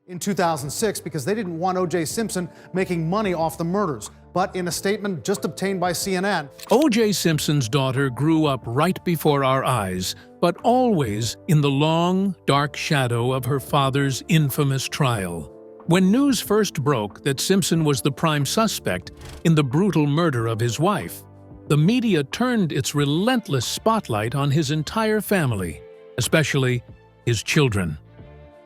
in 2006 because they didn't want O.J. Simpson making money off the murders. But in a statement just obtained by CNN, O.J. Simpson's daughter grew up right before our eyes, but always in the long, dark shadow of her father's infamous trial. When news first broke that Simpson was the prime suspect in the brutal murder of his wife, the media turned its relentless spotlight on his entire family, especially his children.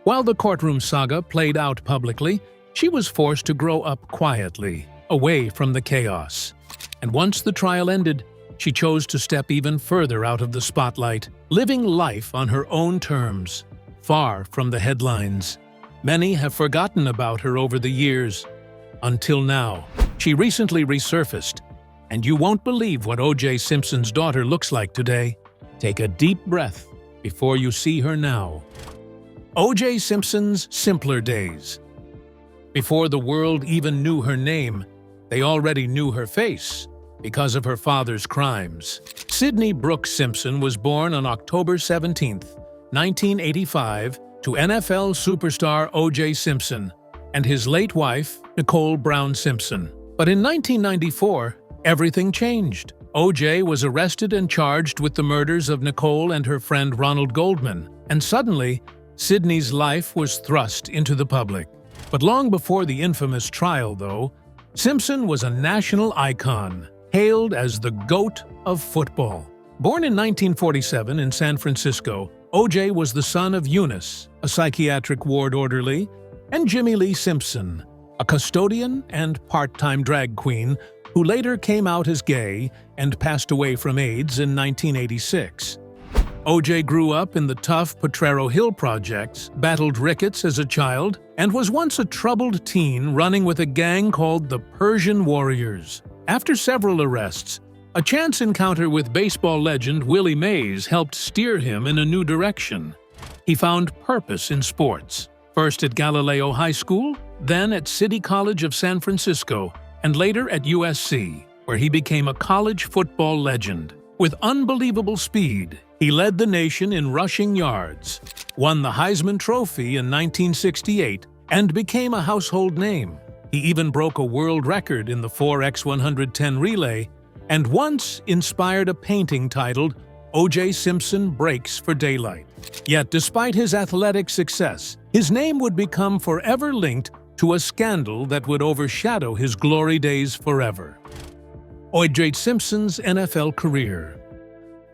While the courtroom saga played out publicly, she was forced to grow up quietly, away from the chaos. And once the trial ended, she chose to step even further out of the spotlight, living life on her own terms, far from the headlines. Many have forgotten about her over the years, until now. She recently resurfaced, and you won't believe what O.J. Simpson's daughter looks like today. Take a deep breath before you see her now. O.J. Simpson's simpler days. Before the world even knew her name, they already knew her face because of her father's crimes. Sidney Brooks Simpson was born on October 17, 1985, to NFL superstar O.J. Simpson and his late wife, Nicole Brown Simpson. But in 1994, everything changed. O.J. was arrested and charged with the murders of Nicole and her friend Ronald Goldman, and suddenly, Sidney's life was thrust into the public. But long before the infamous trial, though, Simpson was a national icon, hailed as the GOAT of football. Born in 1947 in San Francisco, O.J. was the son of Eunice, a psychiatric ward orderly, and Jimmy Lee Simpson, a custodian and part-time drag queen who later came out as gay and passed away from AIDS in 1986. O.J. grew up in the tough Potrero Hill projects, battled rickets as a child, and was once a troubled teen running with a gang called the Persian Warriors. After several arrests, a chance encounter with baseball legend Willie Mays helped steer him in a new direction. He found purpose in sports, first at Galileo High School, then at City College of San Francisco, and later at USC, where he became a college football legend. With unbelievable speed, he led the nation in rushing yards, won the Heisman Trophy in 1968, and became a household name. He even broke a world record in the 4x110 relay, and once inspired a painting titled O.J. Simpson Breaks for Daylight. Yet despite his athletic success, his name would become forever linked to a scandal that would overshadow his glory days forever. O.J. Simpson's NFL career.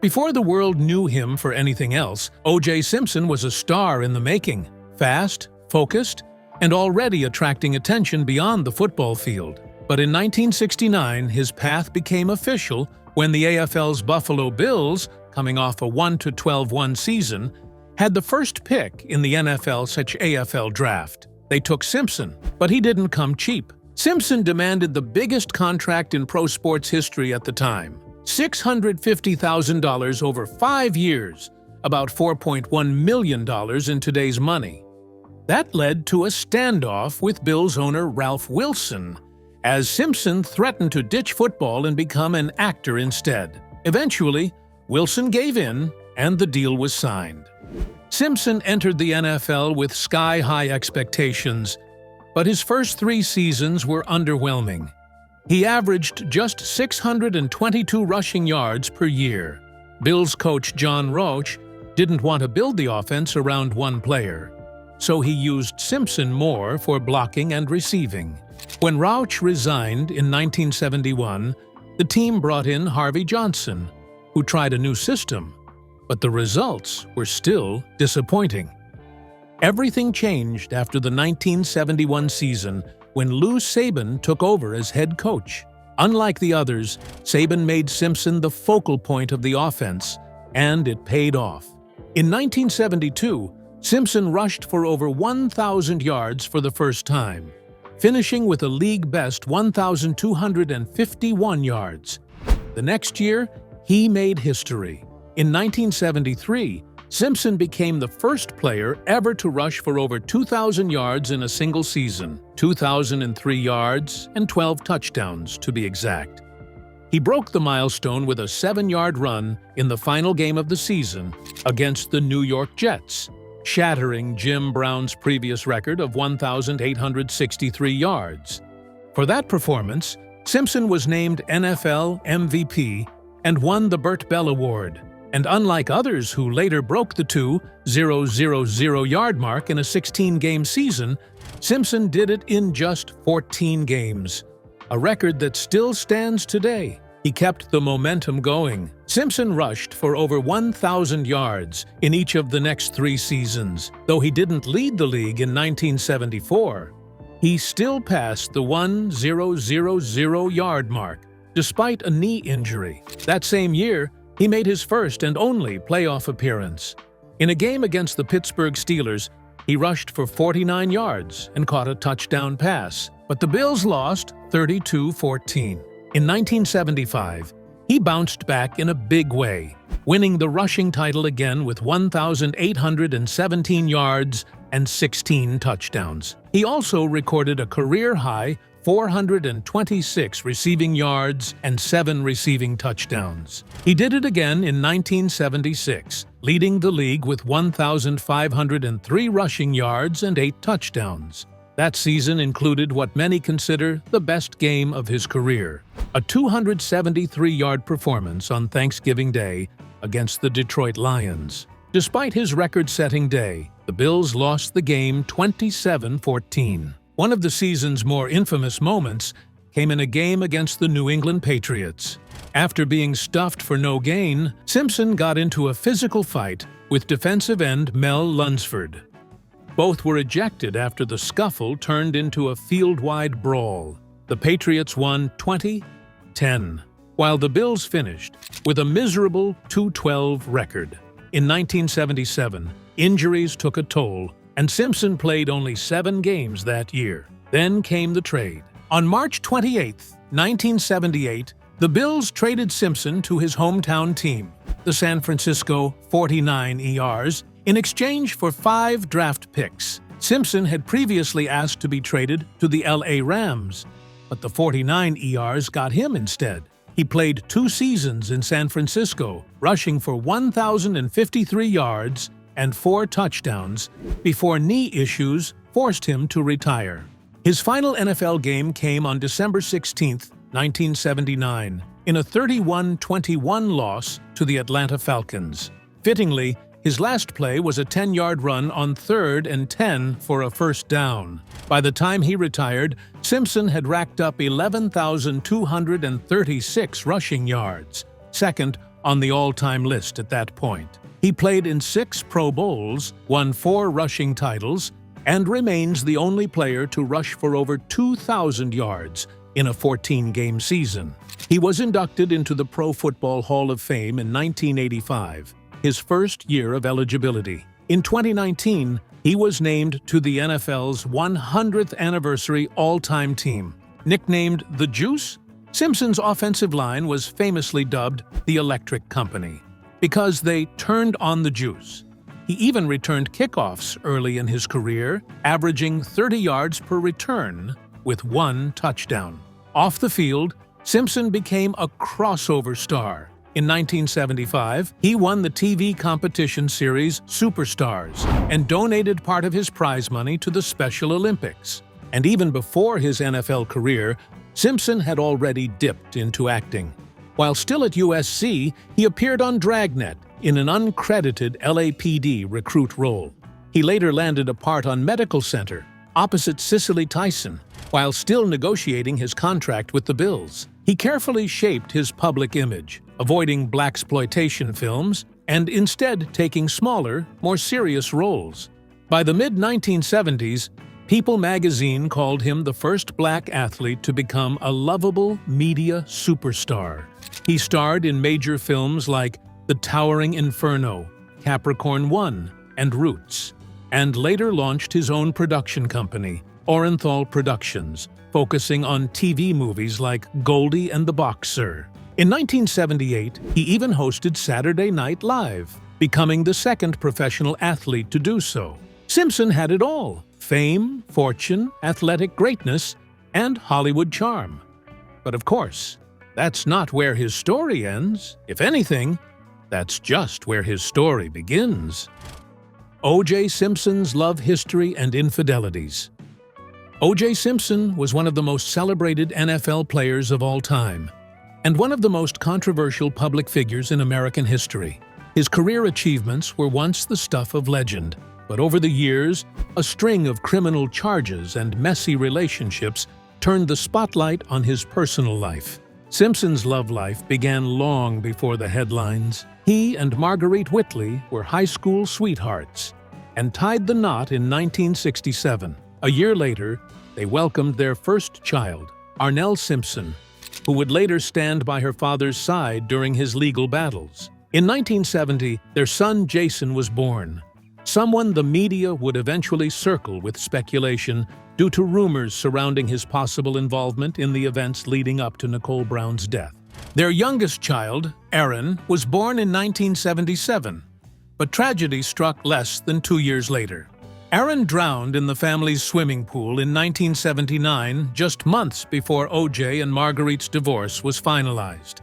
Before the world knew him for anything else, O.J. Simpson was a star in the making, fast, focused, and already attracting attention beyond the football field. But in 1969, his path became official when the AFL's Buffalo Bills, coming off a 1-12-1 season, had the first pick in the NFL/AFL draft. They took Simpson, but he didn't come cheap. Simpson demanded the biggest contract in pro sports history at the time, $650,000 over 5 years, about $4.1 million in today's money. That led to a standoff with Bills owner Ralph Wilson, as Simpson threatened to ditch football and become an actor instead. Eventually, Wilson gave in, and the deal was signed. Simpson entered the NFL with sky-high expectations, but his first 3 seasons were underwhelming. He averaged just 622 rushing yards per year. Bills coach John Roach didn't want to build the offense around one player, so he used Simpson more for blocking and receiving. When Rauch resigned in 1971, the team brought in Harvey Johnson, who tried a new system, but the results were still disappointing. Everything changed after the 1971 season when Lou Saban took over as head coach. Unlike the others, Saban made Simpson the focal point of the offense, and it paid off. In 1972, Simpson rushed for over 1,000 yards for the first time, finishing with a league-best 1,251 yards. The next year, he made history. In 1973, Simpson became the first player ever to rush for over 2,000 yards in a single season, 2,003 yards and 12 touchdowns to be exact. He broke the milestone with a 7-yard run in the final game of the season against the New York Jets, shattering Jim Brown's previous record of 1,863 yards. For that performance, Simpson was named NFL MVP and won the Burt Bell Award. And unlike others who later broke the 2,000-yard mark in a 16-game season, Simpson did it in just 14 games, a record that still stands today. He kept the momentum going. Simpson rushed for over 1,000 yards in each of the next 3 seasons. Though he didn't lead the league in 1974, he still passed the 1,000-yard mark, despite a knee injury. That same year, he made his first and only playoff appearance. In a game against the Pittsburgh Steelers, he rushed for 49 yards and caught a touchdown pass, but the Bills lost 32-14. In 1975, he bounced back in a big way, winning the rushing title again with 1,817 yards and 16 touchdowns. He also recorded a career-high 426 receiving yards and 7 receiving touchdowns. He did it again in 1976, leading the league with 1,503 rushing yards and 8 touchdowns. That season included what many consider the best game of his career, a 273-yard performance on Thanksgiving Day against the Detroit Lions. Despite his record-setting day, the Bills lost the game 27-14. One of the season's more infamous moments came in a game against the New England Patriots. After being stuffed for no gain, Simpson got into a physical fight with defensive end Mel Lunsford. Both were ejected after the scuffle turned into a field-wide brawl. The Patriots won 20-10, while the Bills finished with a miserable 2-12 record. In 1977, injuries took a toll, and Simpson played only 7 games that year. Then came the trade. On March 28, 1978, the Bills traded Simpson to his hometown team, the San Francisco 49ers, in exchange for 5 draft picks. Simpson had previously asked to be traded to the LA Rams, but the 49ers got him instead. He played 2 seasons in San Francisco, rushing for 1,053 yards and 4 touchdowns before knee issues forced him to retire. His final NFL game came on December 16, 1979, in a 31-21 loss to the Atlanta Falcons. Fittingly, his last play was a 10-yard run on 3rd and 10 for a first down. By the time he retired, Simpson had racked up 11,236 rushing yards, second on the all-time list at that point. He played in 6 Pro Bowls, won 4 rushing titles, and remains the only player to rush for over 2,000 yards in a 14-game season. He was inducted into the Pro Football Hall of Fame in 1985, his first year of eligibility. In 2019, he was named to the NFL's 100th anniversary all-time team. Nicknamed the Juice, Simpson's offensive line was famously dubbed the Electric Company, because they turned on the juice. He even returned kickoffs early in his career, averaging 30 yards per return with 1 touchdown. Off the field, Simpson became a crossover star. In 1975, he won the TV competition series Superstars and donated part of his prize money to the Special Olympics. And even before his NFL career, Simpson had already dipped into acting. While still at USC, he appeared on Dragnet in an uncredited LAPD recruit role. He later landed a part on Medical Center, opposite Cicely Tyson, while still negotiating his contract with the Bills. He carefully shaped his public image, avoiding blaxploitation films and instead taking smaller, more serious roles. By the mid-1970s, People magazine called him the first black athlete to become a lovable media superstar. He starred in major films like The Towering Inferno, Capricorn 1, and Roots, and later launched his own production company, Orenthal Productions, focusing on TV movies like Goldie and the Boxer. In 1978, he even hosted Saturday Night Live, becoming the second professional athlete to do so. Simpson had it all: fame, fortune, athletic greatness, and Hollywood charm. But of course, that's not where his story ends. If anything, that's just where his story begins. O.J. Simpson's love history and infidelities. O.J. Simpson was one of the most celebrated NFL players of all time, and one of the most controversial public figures in American history. His career achievements were once the stuff of legend, but over the years, a string of criminal charges and messy relationships turned the spotlight on his personal life. Simpson's love life began long before the headlines. He and Marguerite Whitley were high school sweethearts and tied the knot in 1967. A year later, they welcomed their first child, Arnell Simpson, who would later stand by her father's side during his legal battles. In 1970, their son Jason was born, someone the media would eventually circle with speculation due to rumors surrounding his possible involvement in the events leading up to Nicole Brown's death. Their youngest child, Aaron, was born in 1977, but tragedy struck less than 2 years later. Aaron drowned in the family's swimming pool in 1979, just months before O.J. and Marguerite's divorce was finalized.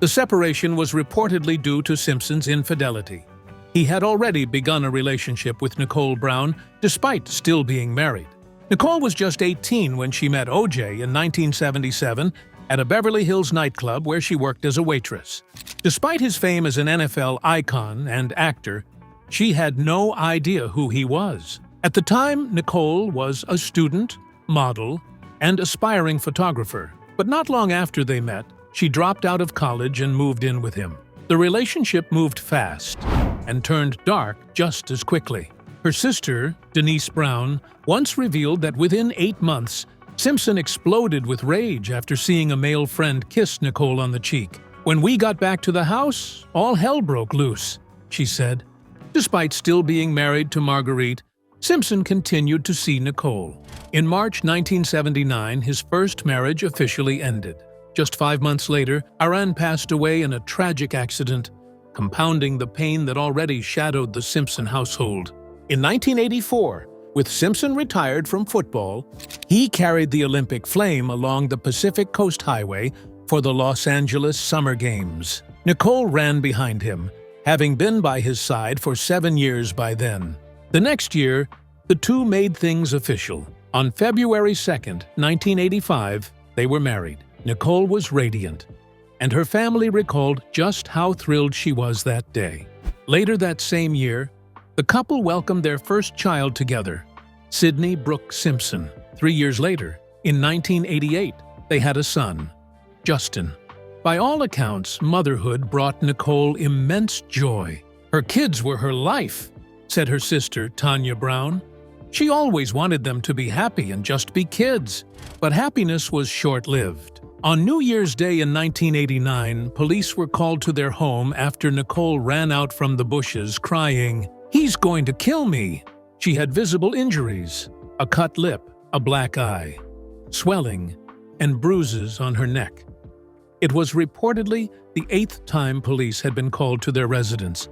The separation was reportedly due to Simpson's infidelity. He had already begun a relationship with Nicole Brown, despite still being married. Nicole was just 18 when she met O.J. in 1977 at a Beverly Hills nightclub where she worked as a waitress. Despite his fame as an NFL icon and actor, she had no idea who he was. At the time, Nicole was a student, model, and aspiring photographer. But not long after they met, she dropped out of college and moved in with him. The relationship moved fast and turned dark just as quickly. Her sister, Denise Brown, once revealed that within 8 months, Simpson exploded with rage after seeing a male friend kiss Nicole on the cheek. "When we got back to the house, all hell broke loose," she said. Despite still being married to Marguerite, Simpson continued to see Nicole. In March 1979, his first marriage officially ended. Just 5 months later, Aaron passed away in a tragic accident, compounding the pain that already shadowed the Simpson household. In 1984, with Simpson retired from football, he carried the Olympic flame along the Pacific Coast Highway for the Los Angeles Summer Games. Nicole ran behind him, having been by his side for 7 years by then. The next year, the two made things official. On February 2, 1985, they were married. Nicole was radiant, and her family recalled just how thrilled she was that day. Later that same year, the couple welcomed their first child together, Sydney Brooke Simpson. 3 years later, in 1988, they had a son, Justin. By all accounts, motherhood brought Nicole immense joy. "Her kids were her life," said her sister, Tanya Brown. "She always wanted them to be happy and just be kids." But happiness was short-lived. On New Year's Day in 1989, police were called to their home after Nicole ran out from the bushes crying, "He's going to kill me." She had visible injuries, a cut lip, a black eye, swelling, and bruises on her neck. It was reportedly the 8th time police had been called to their residence,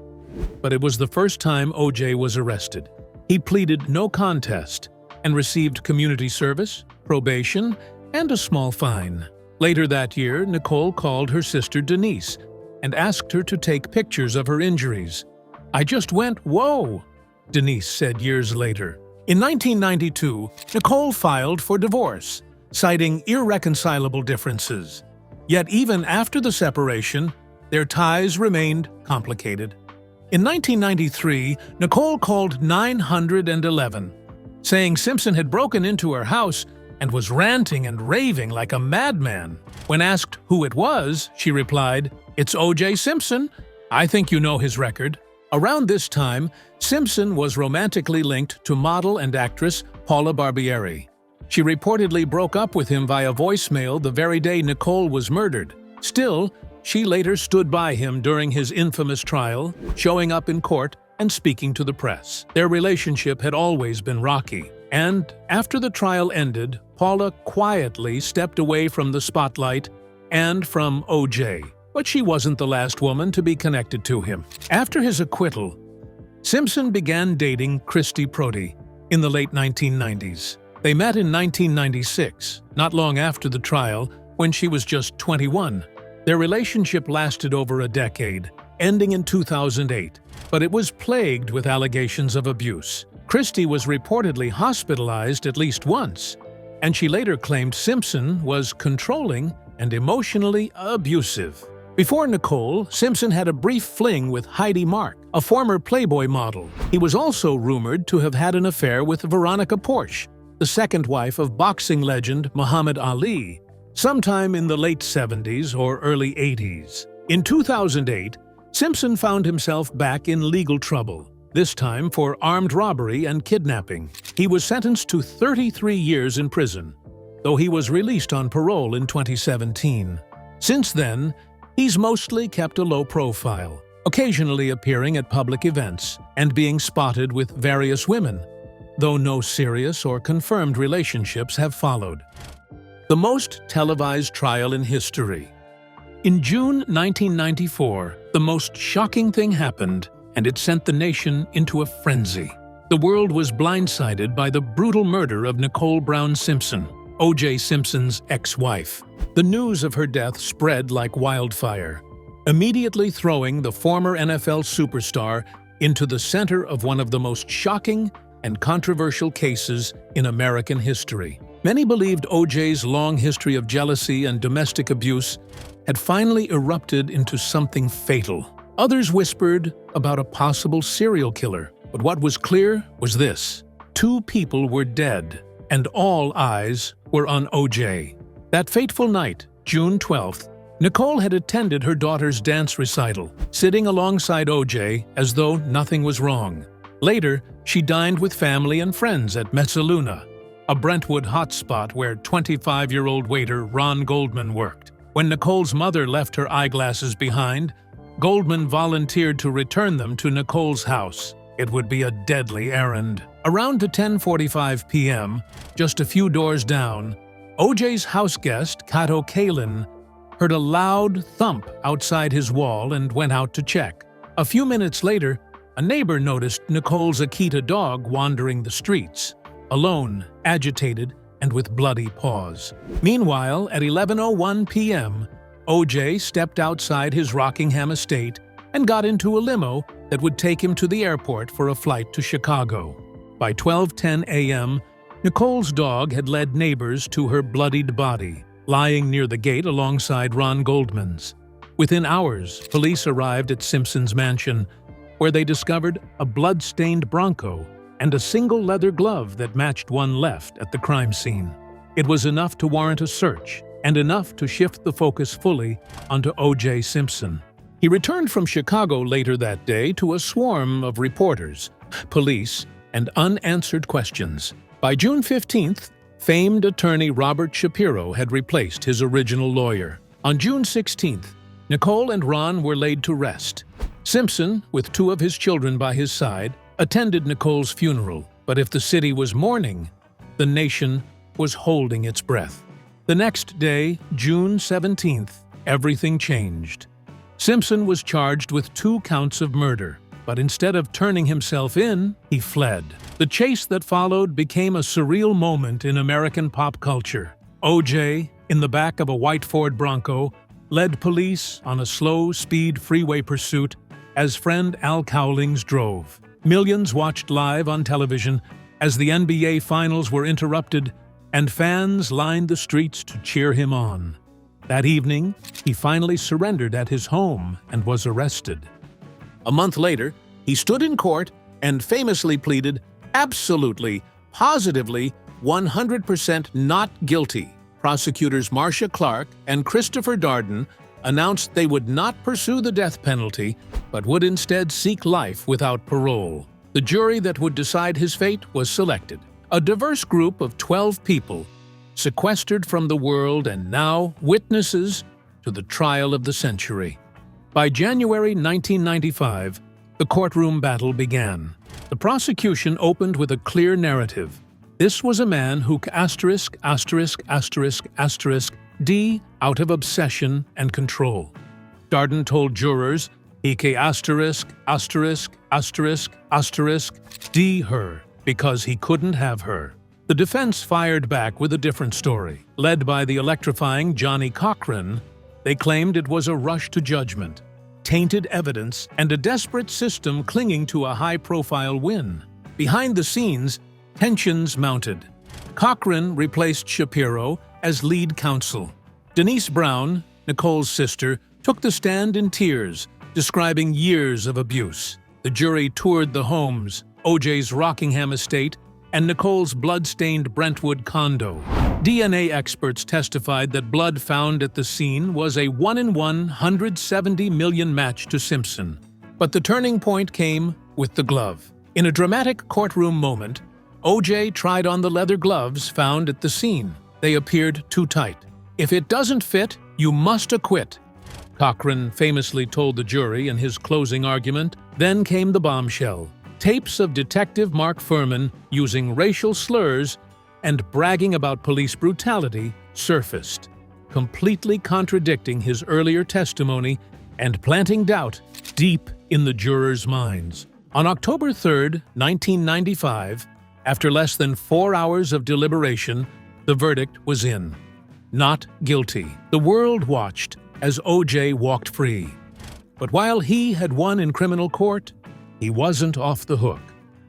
but it was the first time O.J. was arrested. He pleaded no contest and received community service, probation, and a small fine. Later that year, Nicole called her sister Denise and asked her to take pictures of her injuries. "I just went, whoa," Denise said years later. In 1992, Nicole filed for divorce, citing irreconcilable differences. Yet even after the separation, their ties remained complicated. In 1993, Nicole called 911, saying Simpson had broken into her house and was ranting and raving like a madman. When asked who it was, she replied, "It's O.J. Simpson. I think you know his record." Around this time, Simpson was romantically linked to model and actress Paula Barbieri. She reportedly broke up with him via voicemail the very day Nicole was murdered. Still, she later stood by him during his infamous trial, showing up in court and speaking to the press. Their relationship had always been rocky, and after the trial ended, Paula quietly stepped away from the spotlight and from O.J., but she wasn't the last woman to be connected to him. After his acquittal, Simpson began dating Christy Prody in the late 1990s. They met in 1996, not long after the trial, when she was just 21. Their relationship lasted over a decade, ending in 2008, but it was plagued with allegations of abuse. Christie was reportedly hospitalized at least once, and she later claimed Simpson was controlling and emotionally abusive. Before Nicole, Simpson had a brief fling with Heidi Mark, a former Playboy model. He was also rumored to have had an affair with Veronica Porsche, the second wife of boxing legend Muhammad Ali, sometime in the late 70s or early 80s. In 2008, Simpson found himself back in legal trouble, this time for armed robbery and kidnapping. He was sentenced to 33 years in prison, though he was released on parole in 2017. Since then, he's mostly kept a low profile, occasionally appearing at public events and being spotted with various women, though no serious or confirmed relationships have followed. The most televised trial in history. In June 1994, the most shocking thing happened, and it sent the nation into a frenzy. The world was blindsided by the brutal murder of Nicole Brown Simpson, O.J. Simpson's ex-wife. The news of her death spread like wildfire, immediately throwing the former NFL superstar into the center of one of the most shocking and controversial cases in American history. Many believed O.J.'s long history of jealousy and domestic abuse had finally erupted into something fatal. Others whispered about a possible serial killer, but what was clear was this: 2 people were dead, and all eyes were on O.J. That fateful night, June 12th, Nicole had attended her daughter's dance recital, sitting alongside O.J. as though nothing was wrong. Later, she dined with family and friends at Mezzaluna, a Brentwood hotspot where 25-year-old waiter Ron Goldman worked. When Nicole's mother left her eyeglasses behind, Goldman volunteered to return them to Nicole's house. It would be a deadly errand. Around 10:45 p.m., just a few doors down, O.J.'s house guest, Kato Kalin, heard a loud thump outside his wall and went out to check. A few minutes later, a neighbor noticed Nicole's Akita dog wandering the streets, alone, agitated, and with bloody paws. Meanwhile, at 11:01 p.m., O.J. stepped outside his Rockingham estate and got into a limo that would take him to the airport for a flight to Chicago. By 12:10 a.m., Nicole's dog had led neighbors to her bloodied body, lying near the gate alongside Ron Goldman's. Within hours, police arrived at Simpson's mansion, where they discovered a blood-stained Bronco and a single leather glove that matched one left at the crime scene. It was enough to warrant a search, and enough to shift the focus fully onto O.J. Simpson. He returned from Chicago later that day to a swarm of reporters, police, and unanswered questions. By June 15th, famed attorney Robert Shapiro had replaced his original lawyer. On June 16th, Nicole and Ron were laid to rest. Simpson, with 2 of his children by his side, attended Nicole's funeral, but if the city was mourning, the nation was holding its breath. The next day, June 17th, everything changed. Simpson was charged with 2 counts of murder, but instead of turning himself in, he fled. The chase that followed became a surreal moment in American pop culture. O.J., in the back of a white Ford Bronco, led police on a slow-speed freeway pursuit as friend Al Cowlings drove. Millions watched live on television as the NBA Finals were interrupted, and fans lined the streets to cheer him on. That evening, he finally surrendered at his home and was arrested. A month later, he stood in court and famously pleaded absolutely, positively, 100% not guilty. Prosecutors Marcia Clark and Christopher Darden announced they would not pursue the death penalty, but would instead seek life without parole. The jury that would decide his fate was selected. A diverse group of 12 people, sequestered from the world and now witnesses to the trial of the century. By January 1995, the courtroom battle began. The prosecution opened with a clear narrative. This was a man who D out of obsession and control. Darden told jurors he D her because he couldn't have her. The defense fired back with a different story. Led by the electrifying Johnny Cochran, they claimed it was a rush to judgment. tainted evidence, and a desperate system clinging to a high-profile win. Behind the scenes, tensions mounted. Cochran replaced Shapiro as lead counsel. Denise Brown, Nicole's sister, took the stand in tears, describing years of abuse. The jury toured the homes, O.J.'s Rockingham estate, and Nicole's blood-stained Brentwood condo. DNA experts testified that blood found at the scene was a 1-in-170 million match to Simpson. But the turning point came with the glove. In a dramatic courtroom moment, O.J. tried on the leather gloves found at the scene. They appeared too tight. "If it doesn't fit, you must acquit," Cochran famously told the jury in his closing argument. Then came the bombshell. Tapes of Detective Mark Furman using racial slurs and bragging about police brutality surfaced, completely contradicting his earlier testimony and planting doubt deep in the jurors' minds. On October 3, 1995, after less than 4 hours of deliberation, the verdict was in. Not guilty. The world watched as O.J. walked free. But while he had won in criminal court, he wasn't off the hook.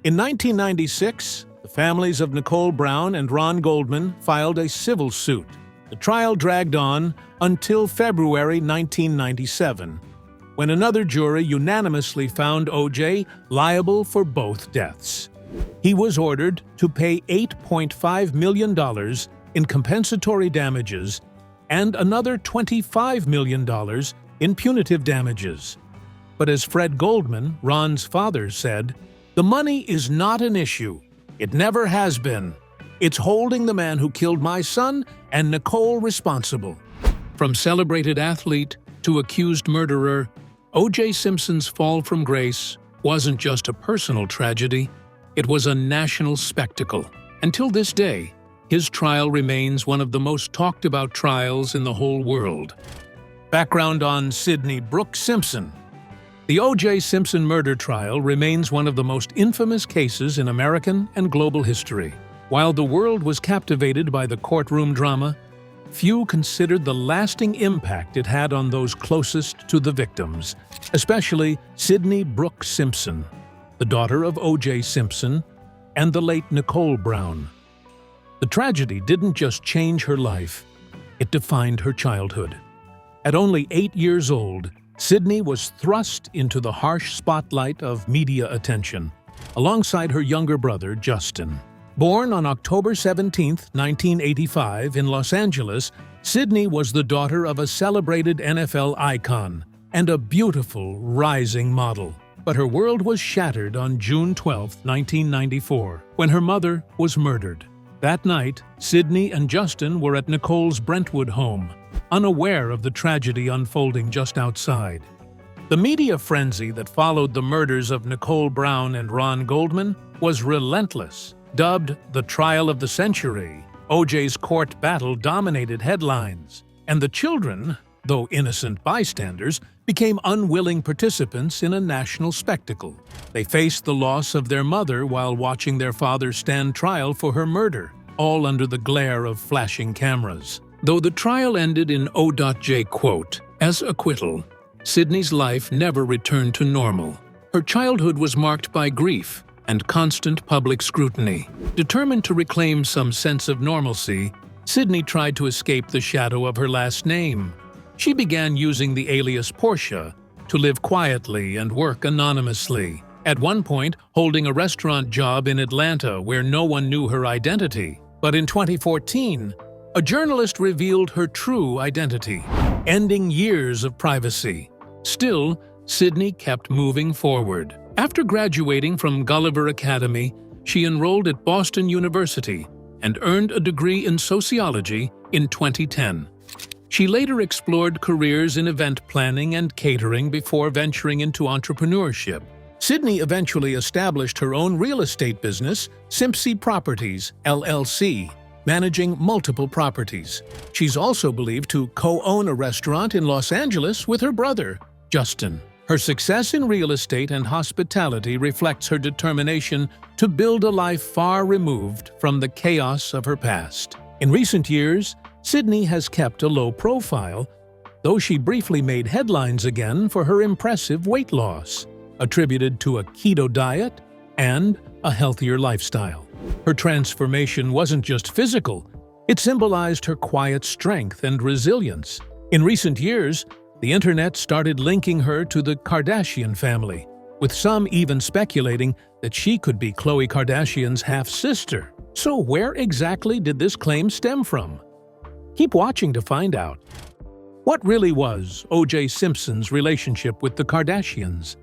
In 1996, the families of Nicole Brown and Ron Goldman filed a civil suit. The trial dragged on until February 1997, when another jury unanimously found O.J. liable for both deaths. He was ordered to pay $8.5 million in compensatory damages and another $25 million in punitive damages. But as Fred Goldman, Ron's father, said, "The money is not an issue. It never has been. It's holding the man who killed my son and Nicole responsible." From celebrated athlete to accused murderer, O.J. Simpson's fall from grace wasn't just a personal tragedy, it was a national spectacle. Until this day, his trial remains one of the most talked about trials in the whole world. Background on Sidney Brooke Simpson. The O.J. Simpson murder trial remains one of the most infamous cases in American and global history. While the world was captivated by the courtroom drama, few considered the lasting impact it had on those closest to the victims, especially Sidney Brooke Simpson, the daughter of O.J. Simpson and the late Nicole Brown. The tragedy didn't just change her life, it defined her childhood. At only 8 years old, Sidney was thrust into the harsh spotlight of media attention, alongside her younger brother, Justin. Born on October 17, 1985, in Los Angeles, Sidney was the daughter of a celebrated NFL icon and a beautiful, rising model. But her world was shattered on June 12, 1994, when her mother was murdered. That night, Sidney and Justin were at Nicole's Brentwood home, unaware of the tragedy unfolding just outside. The media frenzy that followed the murders of Nicole Brown and Ron Goldman was relentless. Dubbed the trial of the century, O.J.'s court battle dominated headlines, and the children, though innocent bystanders, became unwilling participants in a national spectacle. They faced the loss of their mother while watching their father stand trial for her murder, all under the glare of flashing cameras. Though the trial ended in O.J. quote, as acquittal, Sidney's life never returned to normal. Her childhood was marked by grief and constant public scrutiny. Determined to reclaim some sense of normalcy, Sidney tried to escape the shadow of her last name. She began using the alias Portia to live quietly and work anonymously, at one point holding a restaurant job in Atlanta where no one knew her identity. But in 2014, a journalist revealed her true identity, ending years of privacy. Still, Sidney kept moving forward. After graduating from Gulliver Academy, she enrolled at Boston University and earned a degree in sociology in 2010. She later explored careers in event planning and catering before venturing into entrepreneurship. Sidney eventually established her own real estate business, Simpson Properties, LLC, managing multiple properties. She's also believed to co-own a restaurant in Los Angeles with her brother, Justin. Her success in real estate and hospitality reflects her determination to build a life far removed from the chaos of her past. In recent years, Sidney has kept a low profile, though she briefly made headlines again for her impressive weight loss, attributed to a keto diet and a healthier lifestyle. Her transformation wasn't just physical, it symbolized her quiet strength and resilience. In recent years, the internet started linking her to the Kardashian family, with some even speculating that she could be Khloe Kardashian's half-sister. So where exactly did this claim stem from? Keep watching to find out. What really was O.J. Simpson's relationship with the Kardashians?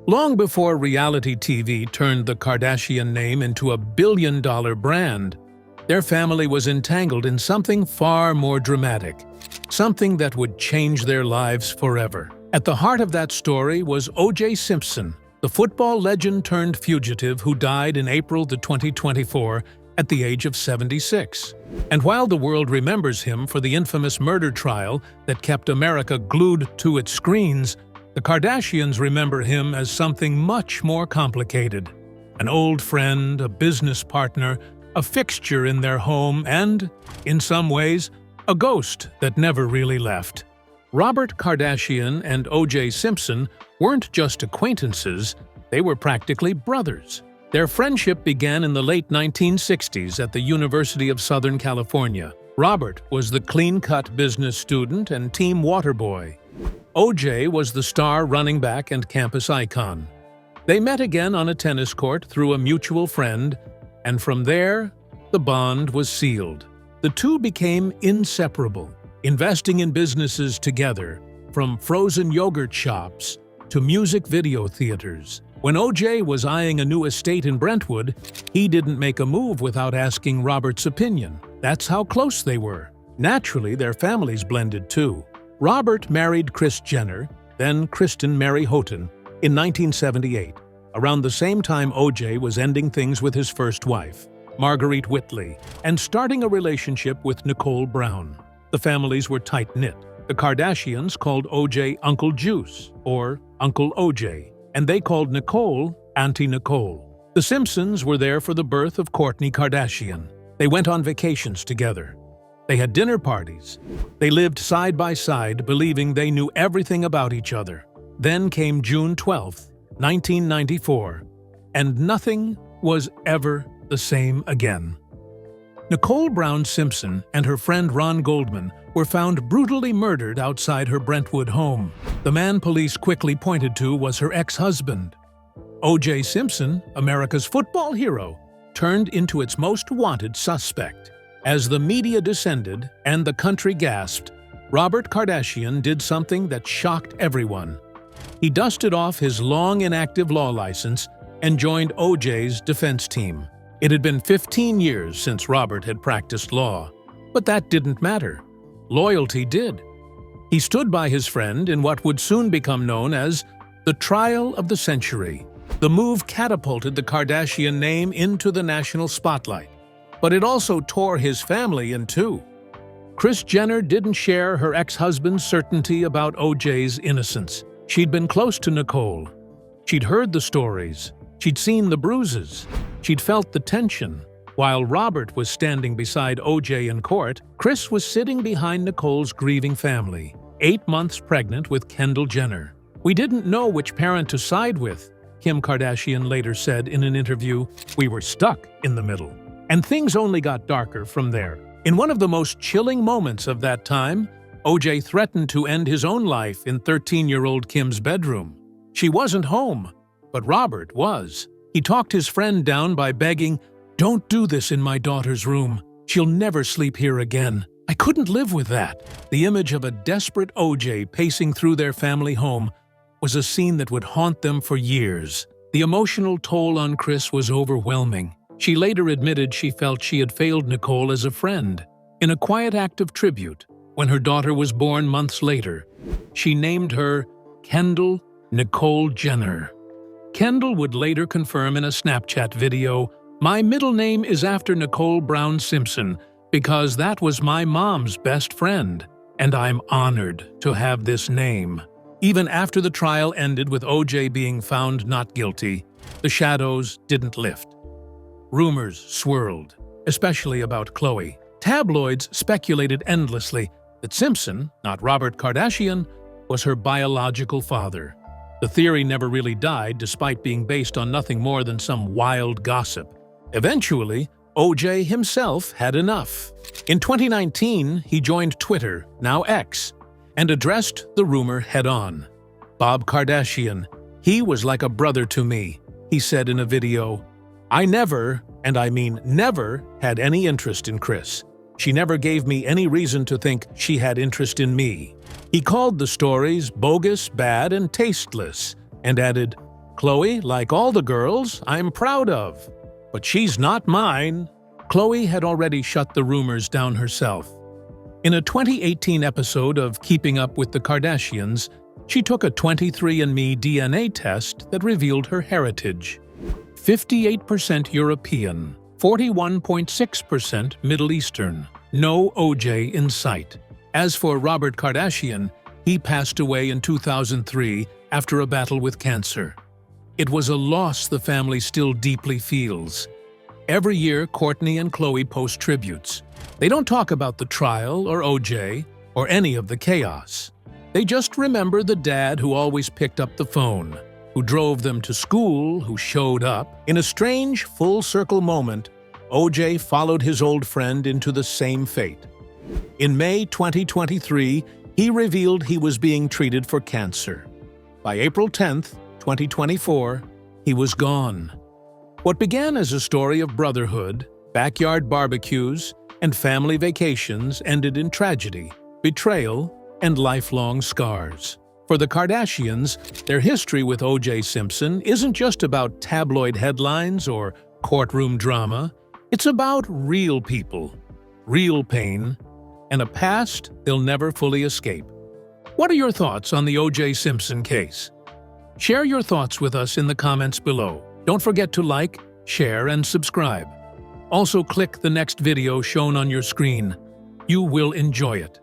Long before reality TV turned the Kardashian name into a billion-dollar brand, their family was entangled in something far more dramatic, something that would change their lives forever. At the heart of that story was O.J. Simpson, the football legend turned fugitive who died in April 2024 at the age of 76. And while the world remembers him for the infamous murder trial that kept America glued to its screens, the Kardashians remember him as something much more complicated. An old friend, a business partner, a fixture in their home, and, in some ways, a ghost that never really left. Robert Kardashian and O.J. Simpson weren't just acquaintances, they were practically brothers. Their friendship began in the late 1960s at the University of Southern California. Robert was the clean-cut business student and team water boy. O.J. was the star running back and campus icon. They met again on a tennis court through a mutual friend, and from there, the bond was sealed. The two became inseparable, investing in businesses together, from frozen yogurt shops to music video theaters. When O.J. was eyeing a new estate in Brentwood, he didn't make a move without asking Robert's opinion. That's how close they were. Naturally, their families blended too. Robert married Kris Jenner, then Kristen Mary Houghton, in 1978, around the same time O.J. was ending things with his first wife, Marguerite Whitley, and starting a relationship with Nicole Brown. The families were tight-knit. The Kardashians called O.J. Uncle Juice, or Uncle O.J., and they called Nicole Auntie Nicole. The Simpsons were there for the birth of Kourtney Kardashian. They went on vacations together. They had dinner parties. They lived side by side, believing they knew everything about each other. Then came June 12, 1994, and nothing was ever the same again. Nicole Brown Simpson and her friend Ron Goldman were found brutally murdered outside her Brentwood home. The man police quickly pointed to was her ex-husband. O.J. Simpson, America's football hero, turned into its most wanted suspect. As the media descended and the country gasped, Robert Kardashian did something that shocked everyone. He dusted off his long inactive law license and joined O.J.'s defense team. It had been 15 years since Robert had practiced law, but that didn't matter. Loyalty did. He stood by his friend in what would soon become known as the trial of the century. The move catapulted the Kardashian name into the national spotlight, but it also tore his family in two. Kris Jenner didn't share her ex-husband's certainty about O.J.'s innocence. She'd been close to Nicole. She'd heard the stories. She'd seen the bruises. She'd felt the tension. While Robert was standing beside O.J. in court, Kris was sitting behind Nicole's grieving family, 8 months pregnant with Kendall Jenner. "We didn't know which parent to side with," Kim Kardashian later said in an interview. "We were stuck in the middle." And things only got darker from there. In one of the most chilling moments of that time, O.J. threatened to end his own life in 13-year-old Kim's bedroom. She wasn't home, but Robert was. He talked his friend down by begging, "Don't do this in my daughter's room. She'll never sleep here again." I couldn't live with that. The image of a desperate O.J. pacing through their family home was a scene that would haunt them for years. The emotional toll on Kris was overwhelming. She later admitted she felt she had failed Nicole as a friend. In a quiet act of tribute, when her daughter was born months later, she named her Kendall Nicole Jenner. Kendall would later confirm in a Snapchat video, "My middle name is after Nicole Brown Simpson because that was my mom's best friend, and I'm honored to have this name." Even after the trial ended with O.J. being found not guilty, the shadows didn't lift. Rumors swirled, especially about Khloe. Tabloids speculated endlessly. The that Simpson, not Robert Kardashian, was her biological father. The theory never really died, despite being based on nothing more than some wild gossip. Eventually, O.J. himself had enough. In 2019, he joined Twitter, now X, and addressed the rumor head-on. Bob Kardashian, he was like a brother to me, he said in a video. I never, and I mean never, had any interest in Kris. She never gave me any reason to think she had interest in me. He called the stories bogus, bad, and tasteless, and added, Khloe, like all the girls, I'm proud of. But she's not mine. Khloe had already shut the rumors down herself. In a 2018 episode of Keeping Up with the Kardashians, she took a 23andMe DNA test that revealed her heritage. 58% European, 41.6% Middle Eastern. No O.J. in sight. As for Robert Kardashian, he passed away in 2003 after a battle with cancer. It was a loss the family still deeply feels. Every year, Kourtney and Khloe post tributes. They don't talk about the trial or O.J. or any of the chaos. They just remember the dad who always picked up the phone, who drove them to school, who showed up. In a strange, full-circle moment, O.J. followed his old friend into the same fate. In May 2023, he revealed he was being treated for cancer. By April 10, 2024, he was gone. What began as a story of brotherhood, backyard barbecues, and family vacations ended in tragedy, betrayal, and lifelong scars. For the Kardashians, their history with O.J. Simpson isn't just about tabloid headlines or courtroom drama. It's about real people, real pain, and a past they'll never fully escape. What are your thoughts on the O.J. Simpson case? Share your thoughts with us in the comments below. Don't forget to like, share, and subscribe. Also, click the next video shown on your screen. You will enjoy it.